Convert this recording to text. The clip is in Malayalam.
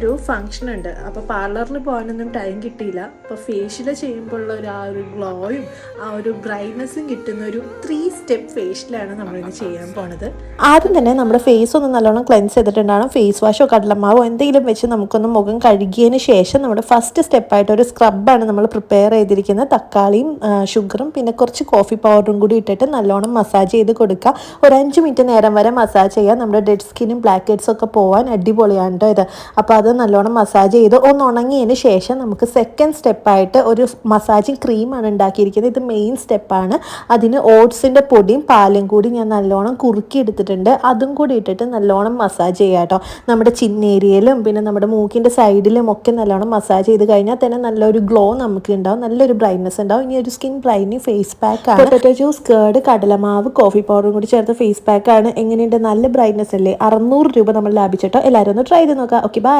ഒരു ഫംഗ്ഷൻ ഉണ്ട്. അപ്പോൾ പാർലറിൽ പോകാനൊന്നും ടൈം കിട്ടിയില്ല. അപ്പോൾ ഫേഷ്യൽ ചെയ്യുമ്പോഴുള്ള ആ ഒരു ഗ്ലോയും ആ ഒരു ബ്രൈറ്റ്നസ്സും കിട്ടുന്ന ഒരു 3 സ്റ്റെപ്പ് ഫേഷ്യലാണ് നമ്മളിന്ന് ചെയ്യാൻ പോണത്. ആദ്യം തന്നെ നമ്മുടെ ഫേസ് ഒന്ന് നല്ലോണം ക്ലെൻസ് ചെയ്തിട്ടുണ്ടാകും. ഫേസ് വാഷോ കടലമാവോ എന്തെങ്കിലും വെച്ച് നമുക്കൊന്ന് മുഖം കഴുകിയതിന് ശേഷം നമ്മുടെ ഫസ്റ്റ് സ്റ്റെപ്പായിട്ട് ഒരു സ്ക്രബാണ് നമ്മൾ പ്രിപ്പയർ ചെയ്തിരിക്കുന്നത്. തക്കാളിയും ഷുഗറും പിന്നെ കുറച്ച് കോഫി പൗഡറും കൂടി ഇട്ടിട്ട് നല്ലോണം മസാജ് ചെയ്ത് കൊടുക്കുക. ഒരു 5 മിനിറ്റ് നേരം വരെ മസാജ് ചെയ്യുക. നമ്മുടെ ഡെഡ് സ്കിന്നും ബ്ലാക്ക് ഹെഡ്സും ഒക്കെ പോകാൻ അടിപൊളിയാണ് കേട്ടോ ഇത്. അപ്പോൾ അത് നല്ലോണം മസാജ് ചെയ്ത് ഒന്ന് ഉണങ്ങിയതിന് ശേഷം നമുക്ക് സെക്കൻഡ് സ്റ്റെപ്പായിട്ട് ഒരു മസാജിങ് ക്രീമാണ് ഉണ്ടാക്കിയിരിക്കുന്നത്. ഇത് മെയിൻ സ്റ്റെപ്പാണ്. അതിന് ഓട്സിൻ്റെ പൊടിയും പാലും കൂടി ഞാൻ നല്ലോണം കുറുക്കി എടുത്തിട്ടുണ്ട്. അതും കൂടി ഇട്ടിട്ട് നല്ലോണം മസാജ് ചെയ്യുക കേട്ടോ. നമ്മുടെ ചിന്നേരിയയിലും പിന്നെ നമ്മുടെ മൂക്കിൻ്റെ സൈഡിലും ഒക്കെ നല്ലോണം മസാജ് ചെയ്ത് കഴിഞ്ഞാൽ തന്നെ നല്ലൊരു ഗ്ലോ നമുക്ക് ഉണ്ടാവും, നല്ലൊരു ബ്രൈറ്റ്നസ് ഉണ്ടാവും. ഇനി ഒരു സ്കിൻ ബ്രൈറ്റനിങ് ഫേസ് പാക്കാണ്. പൊട്ടറ്റോ ജ്യൂസ്, കേർഡ്, കടലമാവ്, കോഫി പൗഡറും കൂടി ചേർത്ത് ഫേസ് പാക്കാണ്. എങ്ങനെയുണ്ട്? നല്ല ബ്രൈറ്റ്നസ് അല്ലേ? 600 രൂപ നമ്മൾ ലാഭിച്ചിട്ടോ. എല്ലാവരും ഒന്ന് ട്രൈ ചെയ്ത് നോക്കാം. Okay, by.